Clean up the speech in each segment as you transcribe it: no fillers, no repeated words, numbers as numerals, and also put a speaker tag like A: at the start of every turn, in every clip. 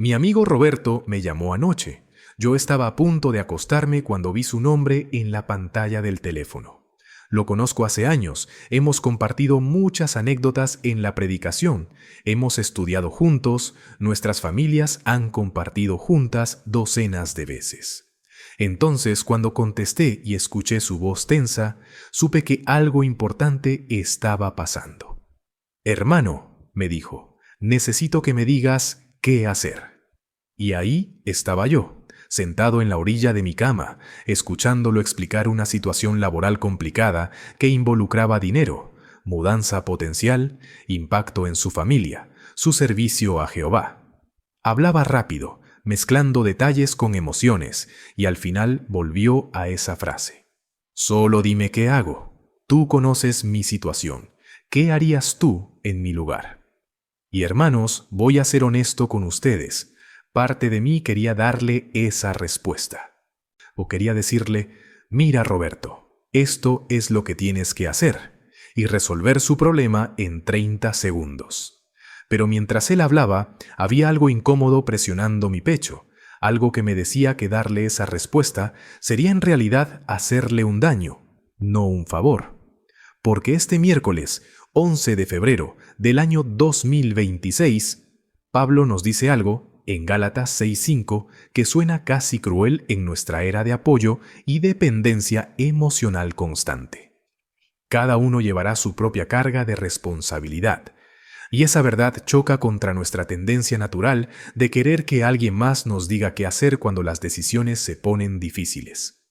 A: Mi amigo Roberto me llamó anoche. Yo estaba a punto de acostarme cuando vi su nombre en la pantalla del teléfono. Lo conozco hace años, hemos compartido muchas anécdotas en la predicación, hemos estudiado juntos, nuestras familias han compartido juntas docenas de veces. Entonces, cuando contesté y escuché su voz tensa, supe que algo importante estaba pasando. «Hermano», me dijo, «necesito que me digas qué hacer». Y ahí estaba yo, sentado en la orilla de mi cama, escuchándolo explicar una situación laboral complicada que involucraba dinero, mudanza potencial, impacto en su familia, su servicio a Jehová. Hablaba rápido, mezclando detalles con emociones, y al final volvió a esa frase. «Solo dime qué hago. Tú conoces mi situación. ¿Qué harías tú en mi lugar?» Y hermanos, voy a ser honesto con ustedes. Parte de mí quería darle esa respuesta. O quería decirle, «Mira, Roberto, esto es lo que tienes que hacer», y resolver su problema en 30 segundos. Pero mientras él hablaba, había algo incómodo presionando mi pecho, algo que me decía que darle esa respuesta sería en realidad hacerle un daño, no un favor. Porque este miércoles, 11 de febrero del año 2026, Pablo nos dice algo en Gálatas 6:5 que suena casi cruel en nuestra era de apoyo y dependencia emocional constante. Cada uno llevará su propia carga de responsabilidad. Y esa verdad choca contra nuestra tendencia natural de querer que alguien más nos diga qué hacer cuando las decisiones se ponen difíciles.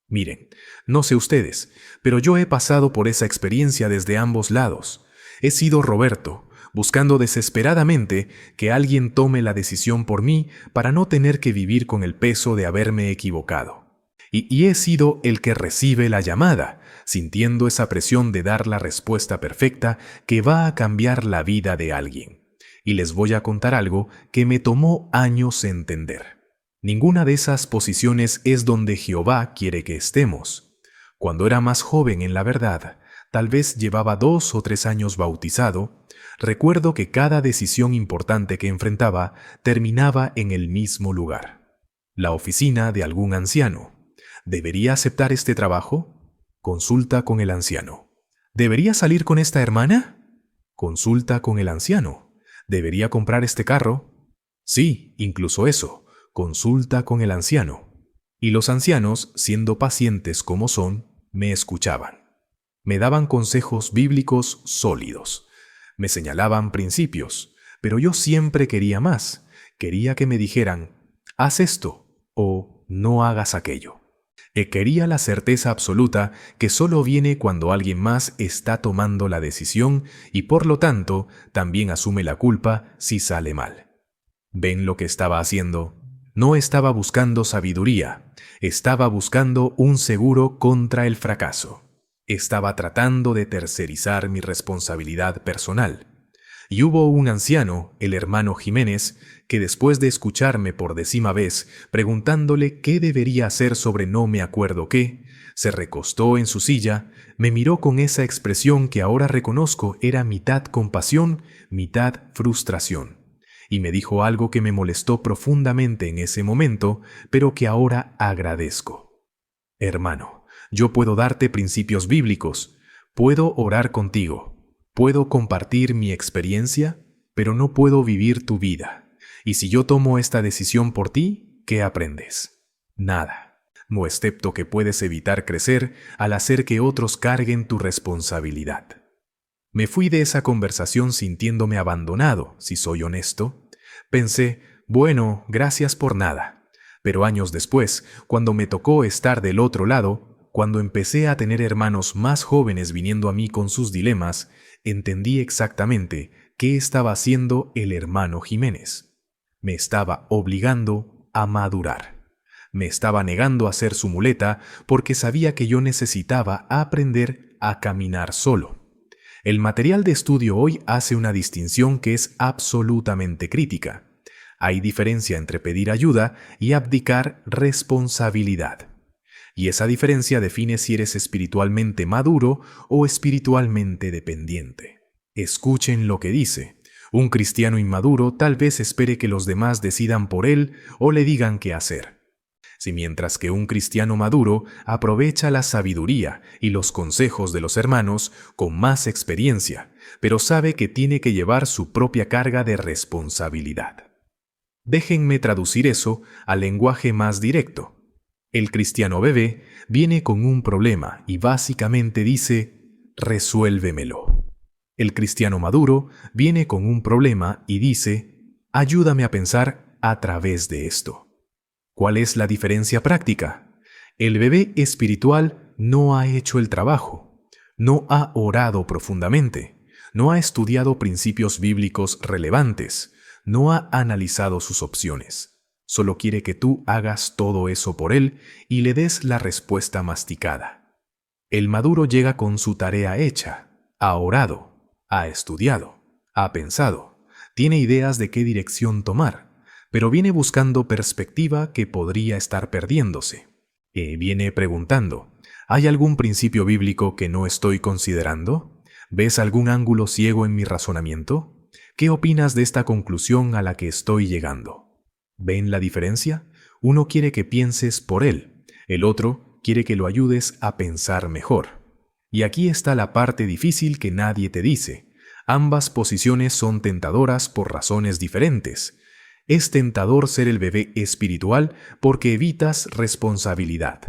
A: Miren, no sé ustedes, pero yo he pasado por esa experiencia desde ambos lados. He sido Roberto, buscando desesperadamente que alguien tome la decisión por mí para no tener que vivir con el peso de haberme equivocado. Y he sido el que recibe la llamada, sintiendo esa presión de dar la respuesta perfecta que va a cambiar la vida de alguien. Y les voy a contar algo que me tomó años entender. Ninguna de esas posiciones es donde Jehová quiere que estemos. Cuando era más joven en la verdad, tal vez llevaba 2 o 3 años bautizado, recuerdo que cada decisión importante que enfrentaba terminaba en el mismo lugar. La oficina de algún anciano. ¿Debería aceptar este trabajo? Consulta con el anciano. ¿Debería salir con esta hermana? Consulta con el anciano. ¿Debería comprar este carro? Sí, incluso eso. Consulta con el anciano. Y los ancianos, siendo pacientes como son, me escuchaban. Me daban consejos bíblicos sólidos. Me señalaban principios, pero yo siempre quería más. Quería que me dijeran, haz esto o no hagas aquello. Quería la certeza absoluta que solo viene cuando alguien más está tomando la decisión y por lo tanto también asume la culpa si sale mal. ¿Ven lo que estaba haciendo? No estaba buscando sabiduría, estaba buscando un seguro contra el fracaso. Estaba tratando de tercerizar mi responsabilidad personal. Y hubo un anciano, el hermano Jiménez, que después de escucharme por 10ª vez, preguntándole qué debería hacer sobre no me acuerdo qué, se recostó en su silla, me miró con esa expresión que ahora reconozco era mitad compasión, mitad frustración, y me dijo algo que me molestó profundamente en ese momento, pero que ahora agradezco. Hermano, yo puedo darte principios bíblicos, puedo orar contigo, puedo compartir mi experiencia, pero no puedo vivir tu vida. Y si yo tomo esta decisión por ti, ¿qué aprendes? Nada, no excepto que puedes evitar crecer al hacer que otros carguen tu responsabilidad. Me fui de esa conversación sintiéndome abandonado, si soy honesto. Pensé, bueno, gracias por nada. Pero años después, cuando me tocó estar del otro lado, cuando empecé a tener hermanos más jóvenes viniendo a mí con sus dilemas, entendí exactamente qué estaba haciendo el hermano Jiménez. Me estaba obligando a madurar. Me estaba negando a ser su muleta porque sabía que yo necesitaba aprender a caminar solo. El material de estudio hoy hace una distinción que es absolutamente crítica. Hay diferencia entre pedir ayuda y abdicar responsabilidad. Y esa diferencia define si eres espiritualmente maduro o espiritualmente dependiente. Escuchen lo que dice. Un cristiano inmaduro tal vez espere que los demás decidan por él o le digan qué hacer. Si mientras que un cristiano maduro aprovecha la sabiduría y los consejos de los hermanos con más experiencia, pero sabe que tiene que llevar su propia carga de responsabilidad. Déjenme traducir eso al lenguaje más directo. El cristiano bebé viene con un problema y básicamente dice, resuélvemelo. El cristiano maduro viene con un problema y dice, ayúdame a pensar a través de esto. ¿Cuál es la diferencia práctica? El bebé espiritual no ha hecho el trabajo, no ha orado profundamente, no ha estudiado principios bíblicos relevantes, no ha analizado sus opciones. Solo quiere que tú hagas todo eso por él y le des la respuesta masticada. El maduro llega con su tarea hecha, ha orado, ha estudiado, ha pensado, tiene ideas de qué dirección tomar, pero viene buscando perspectiva que podría estar perdiéndose. Viene preguntando, ¿hay algún principio bíblico que no estoy considerando? ¿Ves algún ángulo ciego en mi razonamiento? ¿Qué opinas de esta conclusión a la que estoy llegando? ¿Ven la diferencia? Uno quiere que pienses por él, el otro quiere que lo ayudes a pensar mejor. Y aquí está la parte difícil que nadie te dice. Ambas posiciones son tentadoras por razones diferentes. Es tentador ser el bebé espiritual porque evitas responsabilidad.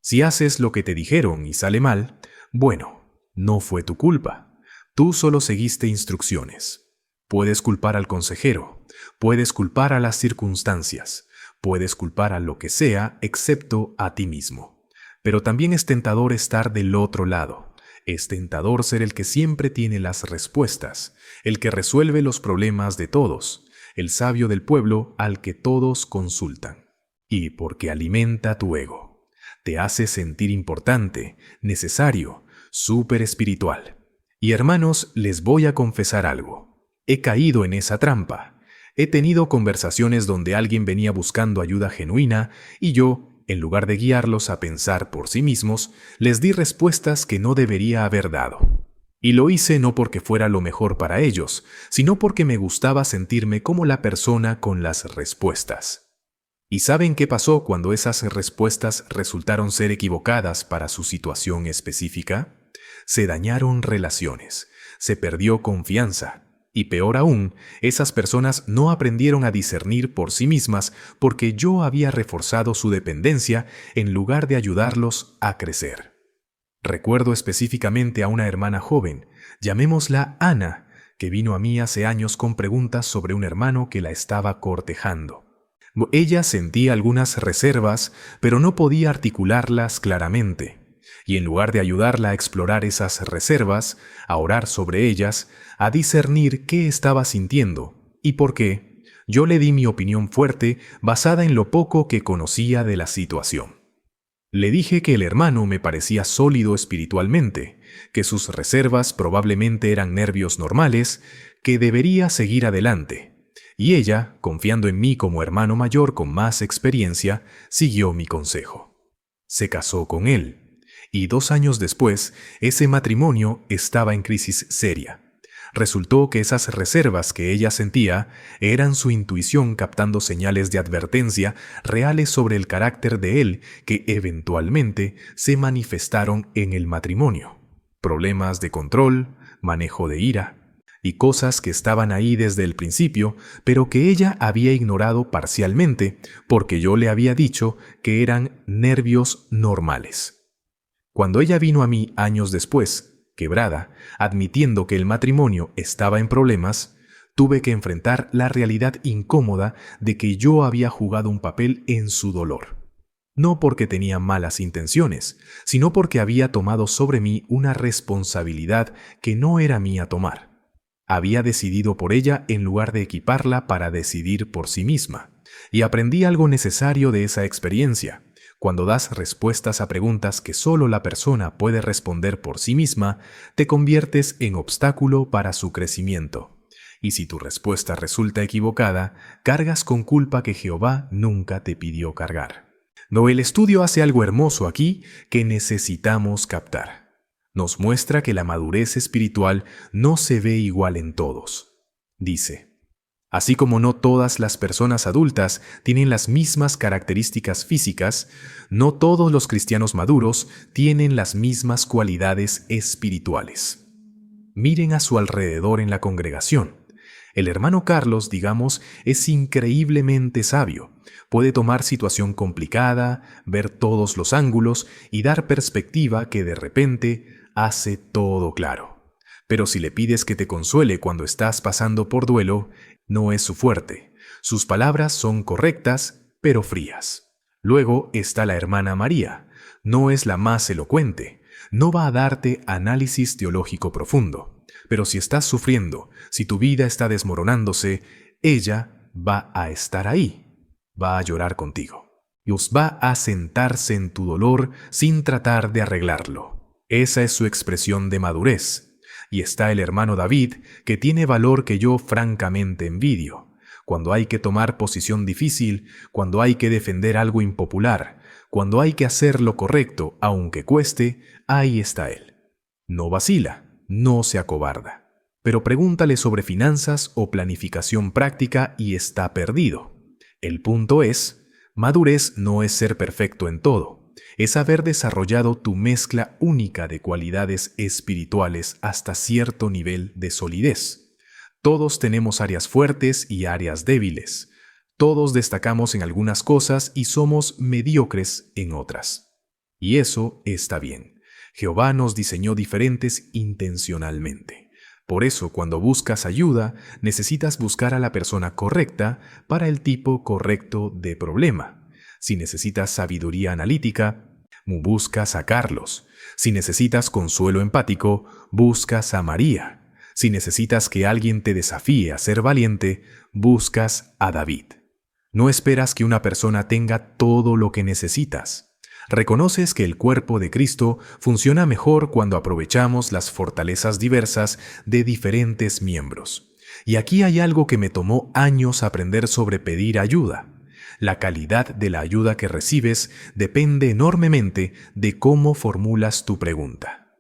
A: Si haces lo que te dijeron y sale mal, bueno, no fue tu culpa. Tú solo seguiste instrucciones. Puedes culpar al consejero, puedes culpar a las circunstancias, puedes culpar a lo que sea excepto a ti mismo. Pero también es tentador estar del otro lado. Es tentador ser el que siempre tiene las respuestas, el que resuelve los problemas de todos, el sabio del pueblo al que todos consultan. Y porque alimenta tu ego. Te hace sentir importante, necesario, súper espiritual. Y hermanos, les voy a confesar algo. He caído en esa trampa. He tenido conversaciones donde alguien venía buscando ayuda genuina y yo, en lugar de guiarlos a pensar por sí mismos, les di respuestas que no debería haber dado. Y lo hice no porque fuera lo mejor para ellos, sino porque me gustaba sentirme como la persona con las respuestas. ¿Y saben qué pasó cuando esas respuestas resultaron ser equivocadas para su situación específica? Se dañaron relaciones, se perdió confianza. Y peor aún, esas personas no aprendieron a discernir por sí mismas porque yo había reforzado su dependencia en lugar de ayudarlos a crecer. Recuerdo específicamente a una hermana joven, llamémosla Ana, que vino a mí hace años con preguntas sobre un hermano que la estaba cortejando. Ella sentía algunas reservas, pero no podía articularlas claramente. Y en lugar de ayudarla a explorar esas reservas, a orar sobre ellas, a discernir qué estaba sintiendo y por qué, yo le di mi opinión fuerte basada en lo poco que conocía de la situación. Le dije que el hermano me parecía sólido espiritualmente, que sus reservas probablemente eran nervios normales, que debería seguir adelante. Y ella, confiando en mí como hermano mayor con más experiencia, siguió mi consejo. Se casó con él. Y 2 años después, ese matrimonio estaba en crisis seria. Resultó que esas reservas que ella sentía eran su intuición captando señales de advertencia reales sobre el carácter de él que eventualmente se manifestaron en el matrimonio. Problemas de control, manejo de ira y cosas que estaban ahí desde el principio, pero que ella había ignorado parcialmente porque yo le había dicho que eran nervios normales. Cuando ella vino a mí años después, quebrada, admitiendo que el matrimonio estaba en problemas, tuve que enfrentar la realidad incómoda de que yo había jugado un papel en su dolor. No porque tenía malas intenciones, sino porque había tomado sobre mí una responsabilidad que no era mía tomar. Había decidido por ella en lugar de equiparla para decidir por sí misma, y aprendí algo necesario de esa experiencia. Cuando das respuestas a preguntas que solo la persona puede responder por sí misma, te conviertes en obstáculo para su crecimiento. Y si tu respuesta resulta equivocada, cargas con culpa que Jehová nunca te pidió cargar. No, el estudio hace algo hermoso aquí que necesitamos captar. Nos muestra que la madurez espiritual no se ve igual en todos. Dice: así como no todas las personas adultas tienen las mismas características físicas, no todos los cristianos maduros tienen las mismas cualidades espirituales. Miren a su alrededor en la congregación. El hermano Carlos, digamos, es increíblemente sabio. Puede tomar situación complicada, ver todos los ángulos y dar perspectiva que de repente hace todo claro. Pero si le pides que te consuele cuando estás pasando por duelo, no es su fuerte. Sus palabras son correctas, pero frías. Luego está la hermana María. No es la más elocuente. No va a darte análisis teológico profundo. Pero si estás sufriendo, si tu vida está desmoronándose, ella va a estar ahí. Va a llorar contigo. Y os va a sentarse en tu dolor sin tratar de arreglarlo. Esa es su expresión de madurez. Y está el hermano David, que tiene valor que yo francamente envidio. Cuando hay que tomar posición difícil, cuando hay que defender algo impopular, cuando hay que hacer lo correcto, aunque cueste, ahí está él. No vacila, no se acobarda. Pero pregúntale sobre finanzas o planificación práctica y está perdido. El punto es, madurez no es ser perfecto en todo. Es haber desarrollado tu mezcla única de cualidades espirituales hasta cierto nivel de solidez. Todos tenemos áreas fuertes y áreas débiles. Todos destacamos en algunas cosas y somos mediocres en otras. Y eso está bien. Jehová nos diseñó diferentes intencionalmente. Por eso, cuando buscas ayuda, necesitas buscar a la persona correcta para el tipo correcto de problema. Si necesitas sabiduría analítica, buscas a Carlos. Si necesitas consuelo empático, buscas a María. Si necesitas que alguien te desafíe a ser valiente, buscas a David. No esperas que una persona tenga todo lo que necesitas. Reconoces que el cuerpo de Cristo funciona mejor cuando aprovechamos las fortalezas diversas de diferentes miembros. Y aquí hay algo que me tomó años aprender sobre pedir ayuda. La calidad de la ayuda que recibes depende enormemente de cómo formulas tu pregunta.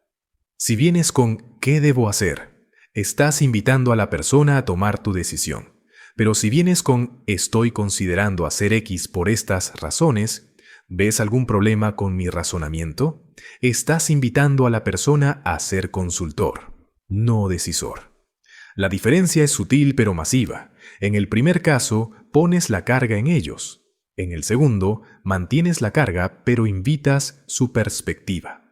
A: Si vienes con ¿qué debo hacer?, estás invitando a la persona a tomar tu decisión. Pero si vienes con estoy considerando hacer X por estas razones, ¿ves algún problema con mi razonamiento?, estás invitando a la persona a ser consultor, no decisor. La diferencia es sutil pero masiva. En el primer caso, pones la carga en ellos. En el segundo, mantienes la carga pero invitas su perspectiva.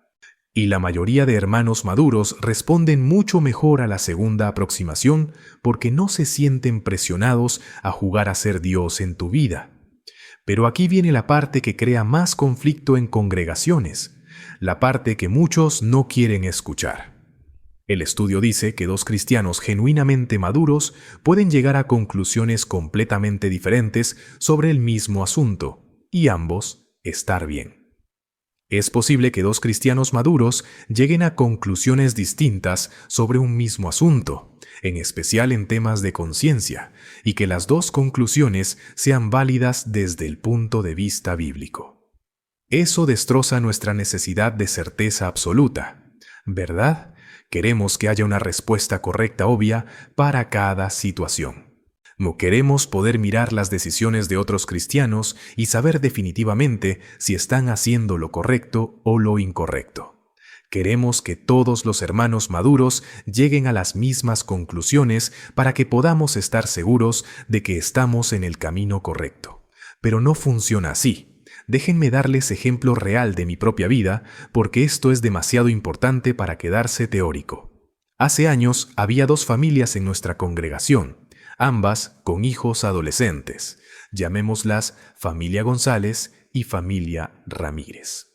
A: Y la mayoría de hermanos maduros responden mucho mejor a la segunda aproximación porque no se sienten presionados a jugar a ser Dios en tu vida. Pero aquí viene la parte que crea más conflicto en congregaciones, la parte que muchos no quieren escuchar. El estudio dice que dos cristianos genuinamente maduros pueden llegar a conclusiones completamente diferentes sobre el mismo asunto, y ambos estar bien. Es posible que dos cristianos maduros lleguen a conclusiones distintas sobre un mismo asunto, en especial en temas de conciencia, y que las dos conclusiones sean válidas desde el punto de vista bíblico. Eso destroza nuestra necesidad de certeza absoluta, ¿verdad? Queremos que haya una respuesta correcta obvia para cada situación. No queremos poder mirar las decisiones de otros cristianos y saber definitivamente si están haciendo lo correcto o lo incorrecto. Queremos que todos los hermanos maduros lleguen a las mismas conclusiones para que podamos estar seguros de que estamos en el camino correcto. Pero no funciona así. Déjenme darles ejemplo real de mi propia vida, porque esto es demasiado importante para quedarse teórico. Hace años había dos familias en nuestra congregación, ambas con hijos adolescentes. Llamémoslas familia González y familia Ramírez.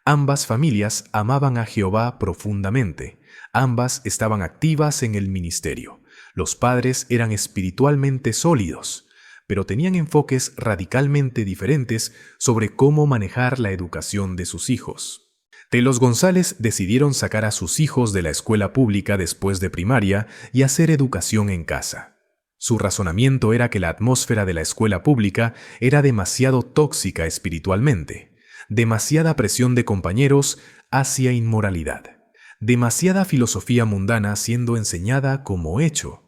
A: Ambas familias amaban a Jehová profundamente. Ambas estaban activas en el ministerio. Los padres eran espiritualmente sólidos, pero tenían enfoques radicalmente diferentes sobre cómo manejar la educación de sus hijos. Los González decidieron sacar a sus hijos de la escuela pública después de primaria y hacer educación en casa. Su razonamiento era que la atmósfera de la escuela pública era demasiado tóxica espiritualmente, demasiada presión de compañeros hacia inmoralidad, demasiada filosofía mundana siendo enseñada como hecho.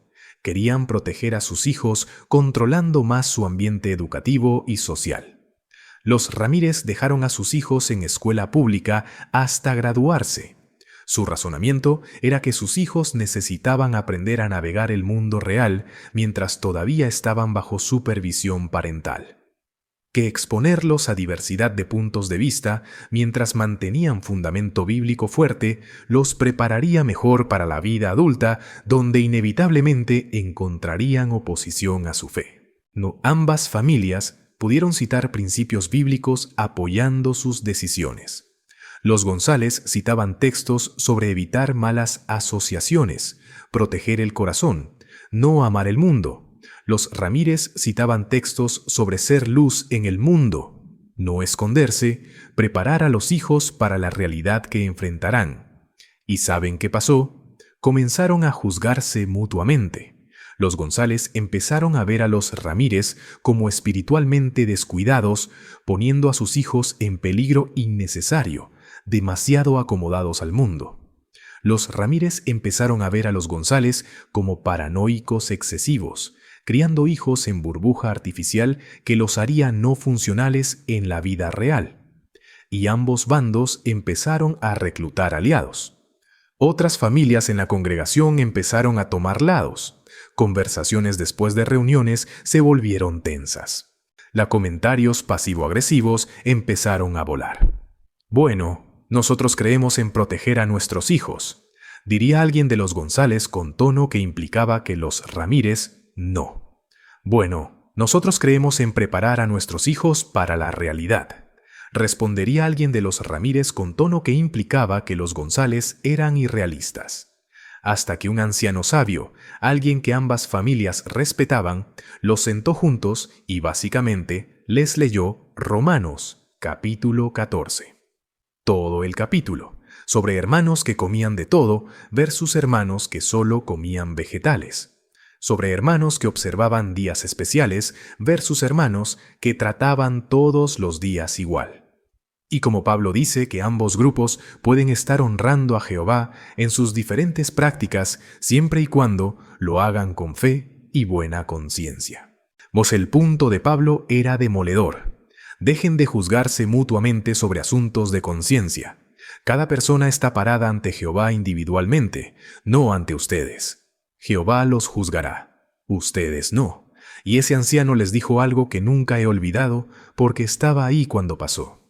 A: Querían proteger a sus hijos controlando más su ambiente educativo y social. Los Ramírez dejaron a sus hijos en escuela pública hasta graduarse. Su razonamiento era que sus hijos necesitaban aprender a navegar el mundo real mientras todavía estaban bajo supervisión parental. Que exponerlos a diversidad de puntos de vista mientras mantenían fundamento bíblico fuerte los prepararía mejor para la vida adulta, donde inevitablemente encontrarían oposición a su fe. Ambas familias pudieron citar principios bíblicos apoyando sus decisiones. Los González citaban textos sobre evitar malas asociaciones, proteger el corazón, no amar el mundo. Los Ramírez citaban textos sobre ser luz en el mundo, no esconderse, preparar a los hijos para la realidad que enfrentarán. ¿Y saben qué pasó? Comenzaron a juzgarse mutuamente. Los González empezaron a ver a los Ramírez como espiritualmente descuidados, poniendo a sus hijos en peligro innecesario, demasiado acomodados al mundo. Los Ramírez empezaron a ver a los González como paranoicos excesivos, criando hijos en burbuja artificial que los haría no funcionales en la vida real. Y ambos bandos empezaron a reclutar aliados. Otras familias en la congregación empezaron a tomar lados. Conversaciones después de reuniones se volvieron tensas. Los comentarios pasivo-agresivos empezaron a volar. Bueno, nosotros creemos en proteger a nuestros hijos, diría alguien de los González con tono que implicaba que los Ramírez no. Bueno, nosotros creemos en preparar a nuestros hijos para la realidad, respondería alguien de los Ramírez con tono que implicaba que los González eran irrealistas. Hasta que un anciano sabio, alguien que ambas familias respetaban, los sentó juntos y básicamente les leyó Romanos, capítulo 14. Todo el capítulo, sobre hermanos que comían de todo versus hermanos que solo comían vegetales. Sobre hermanos que observaban días especiales versus hermanos que trataban todos los días igual. Y como Pablo dice que ambos grupos pueden estar honrando a Jehová en sus diferentes prácticas siempre y cuando lo hagan con fe y buena conciencia. El punto de Pablo era demoledor. Dejen de juzgarse mutuamente sobre asuntos de conciencia. Cada persona está parada ante Jehová individualmente, no ante ustedes. Jehová los juzgará, ustedes no. Y ese anciano les dijo algo que nunca he olvidado porque estaba ahí cuando pasó.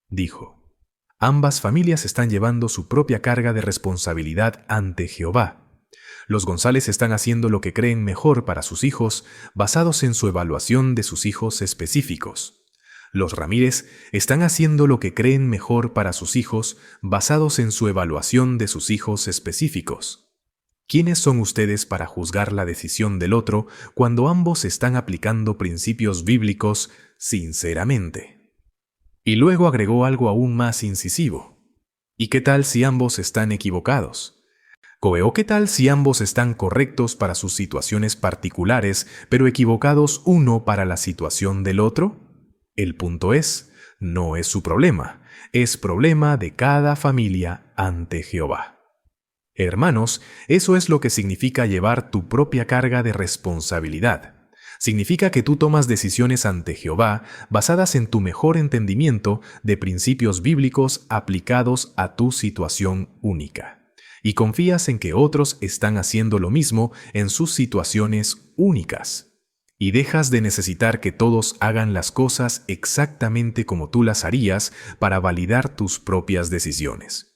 A: Dijo, ambas familias están llevando su propia carga de responsabilidad ante Jehová. Los González están haciendo lo que creen mejor para sus hijos basados en su evaluación de sus hijos específicos. Los Ramírez están haciendo lo que creen mejor para sus hijos basados en su evaluación de sus hijos específicos. ¿Quiénes son ustedes para juzgar la decisión del otro cuando ambos están aplicando principios bíblicos sinceramente? Y luego agregó algo aún más incisivo. ¿Y qué tal si ambos están equivocados? ¿O qué tal si ambos están correctos para sus situaciones particulares, pero equivocados uno para la situación del otro? El punto es, no es su problema, es problema de cada familia ante Jehová. Hermanos, eso es lo que significa llevar tu propia carga de responsabilidad. Significa que tú tomas decisiones ante Jehová basadas en tu mejor entendimiento de principios bíblicos aplicados a tu situación única. Y confías en que otros están haciendo lo mismo en sus situaciones únicas. Y dejas de necesitar que todos hagan las cosas exactamente como tú las harías para validar tus propias decisiones.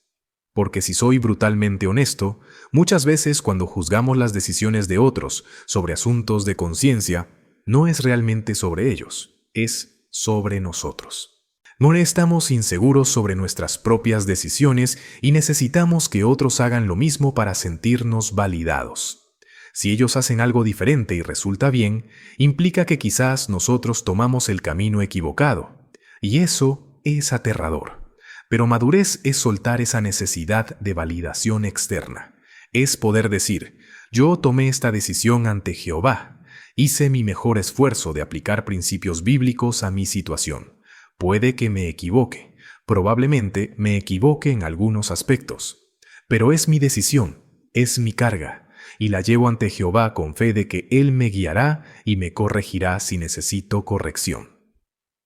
A: Porque si soy brutalmente honesto, muchas veces cuando juzgamos las decisiones de otros sobre asuntos de conciencia, no es realmente sobre ellos, es sobre nosotros. No estamos inseguros sobre nuestras propias decisiones y necesitamos que otros hagan lo mismo para sentirnos validados. Si ellos hacen algo diferente y resulta bien, implica que quizás nosotros tomamos el camino equivocado, y eso es aterrador. Pero madurez es soltar esa necesidad de validación externa. Es poder decir, yo tomé esta decisión ante Jehová, hice mi mejor esfuerzo de aplicar principios bíblicos a mi situación. Puede que me equivoque, probablemente me equivoque en algunos aspectos, pero es mi decisión, es mi carga, y la llevo ante Jehová con fe de que Él me guiará y me corregirá si necesito corrección.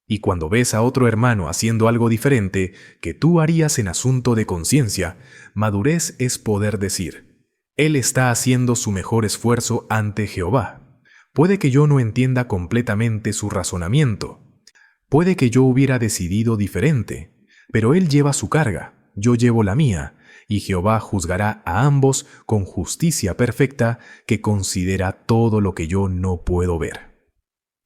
A: Y cuando ves a otro hermano haciendo algo diferente que tú harías en asunto de conciencia, madurez es poder decir: Él está haciendo su mejor esfuerzo ante Jehová. Puede que yo no entienda completamente su razonamiento. Puede que yo hubiera decidido diferente, pero Él lleva su carga, yo llevo la mía, y Jehová juzgará a ambos con justicia perfecta que considera todo lo que yo no puedo ver.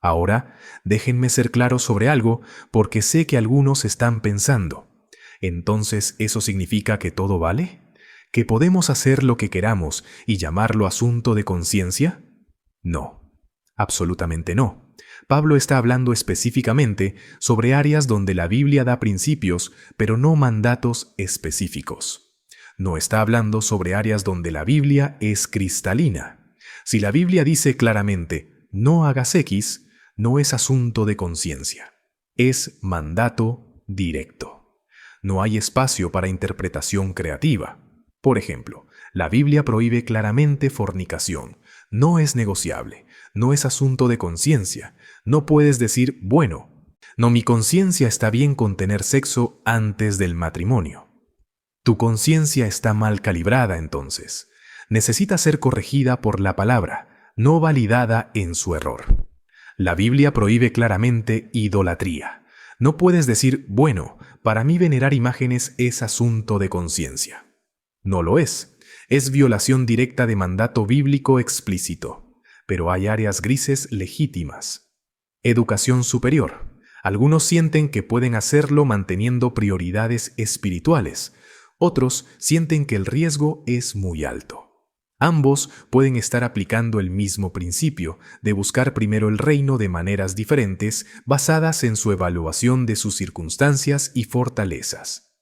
A: Ahora, déjenme ser claro sobre algo, porque sé que algunos están pensando: ¿entonces eso significa que todo vale? ¿Que podemos hacer lo que queramos y llamarlo asunto de conciencia? No, absolutamente no. Pablo está hablando específicamente sobre áreas donde la Biblia da principios, pero no mandatos específicos. No está hablando sobre áreas donde la Biblia es cristalina. Si la Biblia dice claramente: no hagas X, no es asunto de conciencia. Es mandato directo. No hay espacio para interpretación creativa. Por ejemplo, la Biblia prohíbe claramente fornicación. No es negociable. No es asunto de conciencia. No puedes decir: bueno, no, mi conciencia está bien con tener sexo antes del matrimonio. Tu conciencia está mal calibrada entonces. Necesita ser corregida por la palabra, no validada en su error. La Biblia prohíbe claramente idolatría. No puedes decir: bueno, para mí venerar imágenes es asunto de conciencia. No lo es. Es violación directa de mandato bíblico explícito. Pero hay áreas grises legítimas. Educación superior. Algunos sienten que pueden hacerlo manteniendo prioridades espirituales. Otros sienten que el riesgo es muy alto. Ambos pueden estar aplicando el mismo principio de buscar primero el reino de maneras diferentes basadas en su evaluación de sus circunstancias y fortalezas.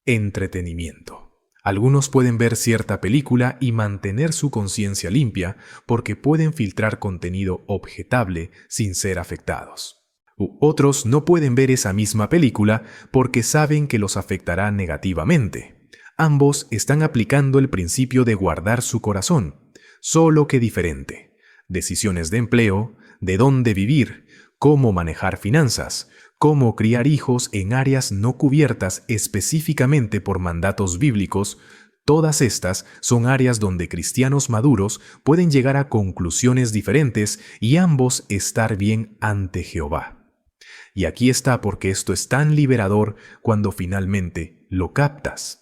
A: Entretenimiento. Algunos pueden ver cierta película y mantener su conciencia limpia porque pueden filtrar contenido objetable sin ser afectados. Otros no pueden ver esa misma película porque saben que los afectará negativamente. Ambos están aplicando el principio de guardar su corazón, solo que diferente. Decisiones de empleo, de dónde vivir, cómo manejar finanzas, cómo criar hijos en áreas no cubiertas específicamente por mandatos bíblicos. Todas estas son áreas donde cristianos maduros pueden llegar a conclusiones diferentes y ambos estar bien ante Jehová. Y aquí está porque esto es tan liberador cuando finalmente lo captas.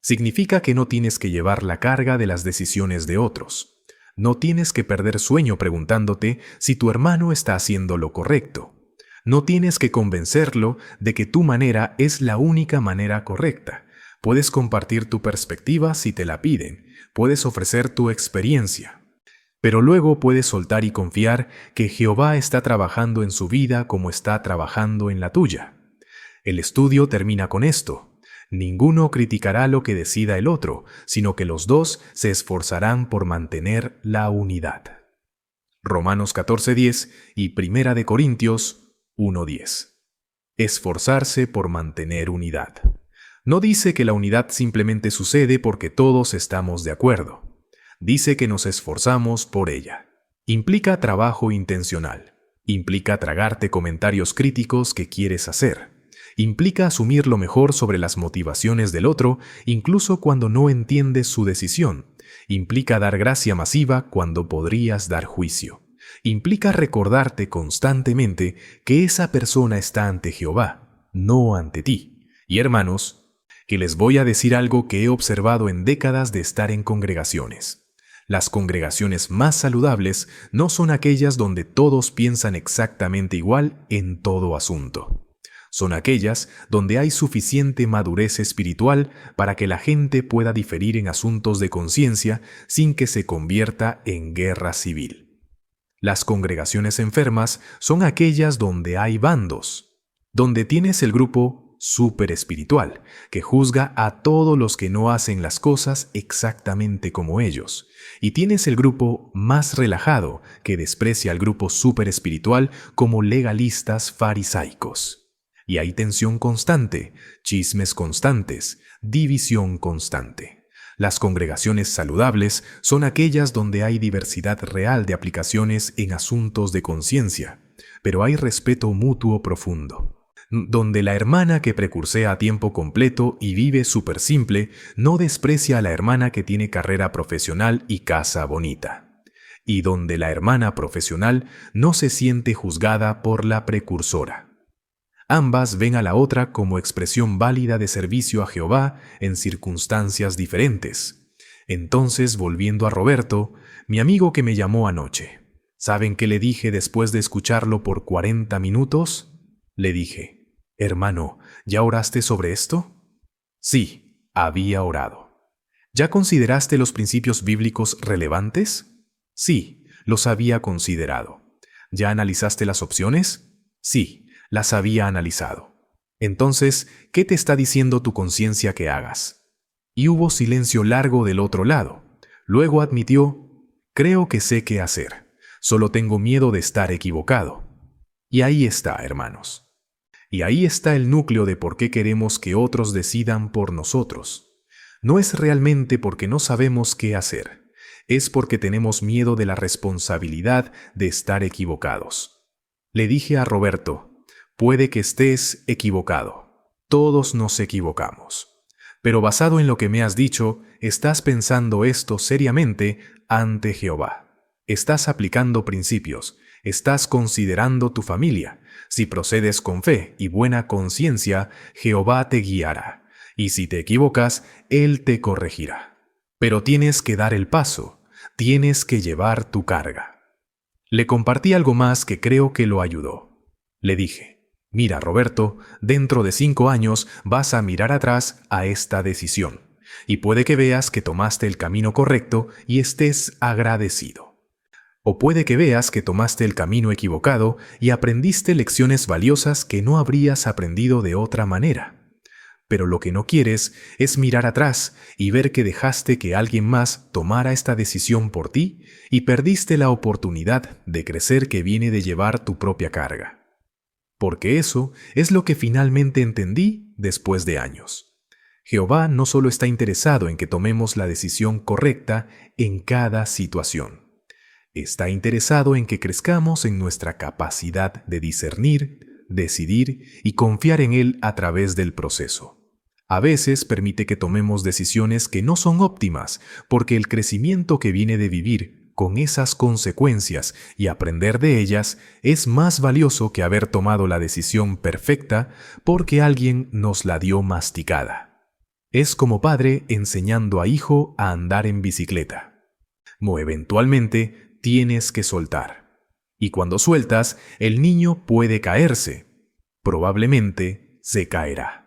A: Significa que no tienes que llevar la carga de las decisiones de otros. No tienes que perder sueño preguntándote si tu hermano está haciendo lo correcto. No tienes que convencerlo de que tu manera es la única manera correcta. Puedes compartir tu perspectiva si te la piden. Puedes ofrecer tu experiencia. Pero luego puedes soltar y confiar que Jehová está trabajando en su vida como está trabajando en la tuya. El estudio termina con esto. Ninguno criticará lo que decida el otro, sino que los dos se esforzarán por mantener la unidad. Romanos 14:10 y 1 de Corintios 1:10. Esforzarse por mantener unidad. No dice que la unidad simplemente sucede porque todos estamos de acuerdo. Dice que nos esforzamos por ella. Implica trabajo intencional. Implica tragarte comentarios críticos que quieres hacer. Implica asumir lo mejor sobre las motivaciones del otro, incluso cuando no entiendes su decisión. Implica dar gracia masiva cuando podrías dar juicio. Implica recordarte constantemente que esa persona está ante Jehová, no ante ti. Y hermanos, que les voy a decir algo que he observado en décadas de estar en congregaciones. Las congregaciones más saludables no son aquellas donde todos piensan exactamente igual en todo asunto. Son aquellas donde hay suficiente madurez espiritual para que la gente pueda diferir en asuntos de conciencia sin que se convierta en guerra civil. Las congregaciones enfermas son aquellas donde hay bandos, donde tienes el grupo súper espiritual, que juzga a todos los que no hacen las cosas exactamente como ellos, y tienes el grupo más relajado, que desprecia al grupo súper espiritual como legalistas farisaicos. Y hay tensión constante, chismes constantes, división constante. Las congregaciones saludables son aquellas donde hay diversidad real de aplicaciones en asuntos de conciencia, pero hay respeto mutuo profundo. Donde la hermana que precursea a tiempo completo y vive súper simple no desprecia a la hermana que tiene carrera profesional y casa bonita. Y donde la hermana profesional no se siente juzgada por la precursora. Ambas ven a la otra como expresión válida de servicio a Jehová en circunstancias diferentes. Entonces, volviendo a Roberto, mi amigo que me llamó anoche, ¿saben qué le dije después de escucharlo por 40 minutos? Le dije: «Hermano, ¿ya oraste sobre esto?» Sí, había orado. ¿Ya consideraste los principios bíblicos relevantes? Sí, los había considerado. ¿Ya analizaste las opciones? Sí, las había analizado. Entonces, ¿qué te está diciendo tu conciencia que hagas? Y hubo silencio largo del otro lado. Luego admitió: creo que sé qué hacer. Solo tengo miedo de estar equivocado. Y ahí está, hermanos. Y ahí está el núcleo de por qué queremos que otros decidan por nosotros. No es realmente porque no sabemos qué hacer. Es porque tenemos miedo de la responsabilidad de estar equivocados. Le dije a Roberto: puede que estés equivocado. Todos nos equivocamos. Pero basado en lo que me has dicho, estás pensando esto seriamente ante Jehová. Estás aplicando principios. Estás considerando tu familia. Si procedes con fe y buena conciencia, Jehová te guiará. Y si te equivocas, Él te corregirá. Pero tienes que dar el paso. Tienes que llevar tu carga. Le compartí algo más que creo que lo ayudó. Le dije: mira, Roberto, dentro de 5 años vas a mirar atrás a esta decisión, y puede que veas que tomaste el camino correcto y estés agradecido. O puede que veas que tomaste el camino equivocado y aprendiste lecciones valiosas que no habrías aprendido de otra manera. Pero lo que no quieres es mirar atrás y ver que dejaste que alguien más tomara esta decisión por ti y perdiste la oportunidad de crecer que viene de llevar tu propia carga. Porque eso es lo que finalmente entendí después de años. Jehová no solo está interesado en que tomemos la decisión correcta en cada situación. Está interesado en que crezcamos en nuestra capacidad de discernir, decidir y confiar en Él a través del proceso. A veces permite que tomemos decisiones que no son óptimas, porque el crecimiento que viene de vivir con esas consecuencias y aprender de ellas es más valioso que haber tomado la decisión perfecta porque alguien nos la dio masticada. Es como padre enseñando a hijo a andar en bicicleta. Eventualmente tienes que soltar. Y cuando sueltas, el niño puede caerse. Probablemente se caerá.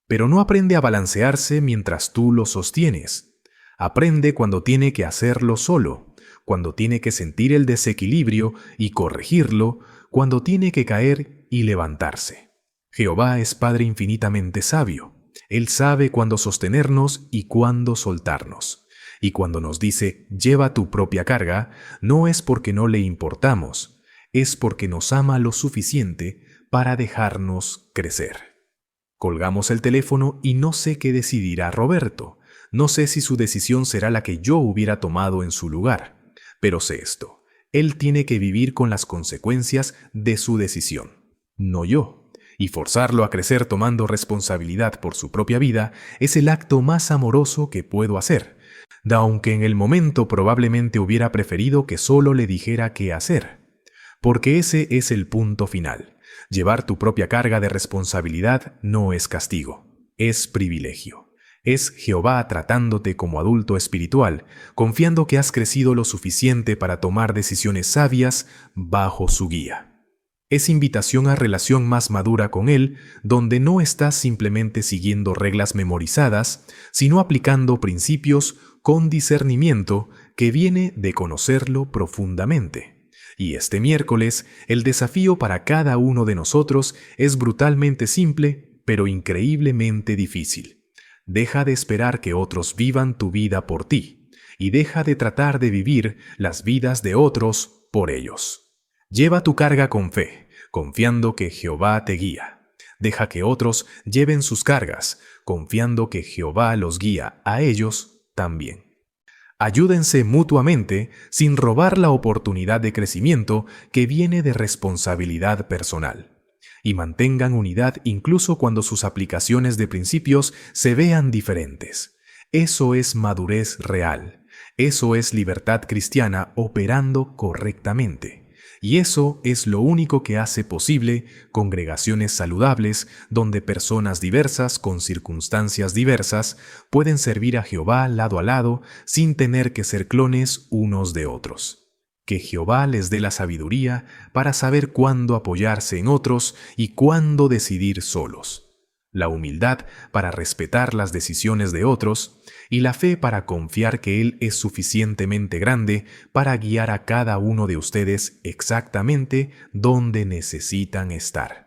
A: Pero no aprende a balancearse mientras tú lo sostienes. Aprende cuando tiene que hacerlo solo, cuando tiene que sentir el desequilibrio y corregirlo, cuando tiene que caer y levantarse. Jehová es Padre infinitamente sabio. Él sabe cuándo sostenernos y cuándo soltarnos. Y cuando nos dice, lleva tu propia carga, no es porque no le importamos, es porque nos ama lo suficiente para dejarnos crecer. Colgamos el teléfono y no sé qué decidirá Roberto. No sé si su decisión será la que yo hubiera tomado en su lugar. Pero sé esto: él tiene que vivir con las consecuencias de su decisión, no yo. Y forzarlo a crecer tomando responsabilidad por su propia vida es el acto más amoroso que puedo hacer, aunque en el momento probablemente hubiera preferido que solo le dijera qué hacer. Porque ese es el punto final. Llevar tu propia carga de responsabilidad no es castigo, es privilegio. Es Jehová tratándote como adulto espiritual, confiando que has crecido lo suficiente para tomar decisiones sabias bajo su guía. Es invitación a relación más madura con Él, donde no estás simplemente siguiendo reglas memorizadas, sino aplicando principios con discernimiento que viene de conocerlo profundamente. Y este miércoles, el desafío para cada uno de nosotros es brutalmente simple, pero increíblemente difícil. Deja de esperar que otros vivan tu vida por ti, y deja de tratar de vivir las vidas de otros por ellos. Lleva tu carga con fe, confiando que Jehová te guía. Deja que otros lleven sus cargas, confiando que Jehová los guía a ellos también. Ayúdense mutuamente sin robar la oportunidad de crecimiento que viene de responsabilidad personal. Y mantengan unidad incluso cuando sus aplicaciones de principios se vean diferentes. Eso es madurez real. Eso es libertad cristiana operando correctamente. Y eso es lo único que hace posible congregaciones saludables donde personas diversas con circunstancias diversas pueden servir a Jehová lado a lado sin tener que ser clones unos de otros. Que Jehová les dé la sabiduría para saber cuándo apoyarse en otros y cuándo decidir solos. La humildad para respetar las decisiones de otros y la fe para confiar que Él es suficientemente grande para guiar a cada uno de ustedes exactamente donde necesitan estar.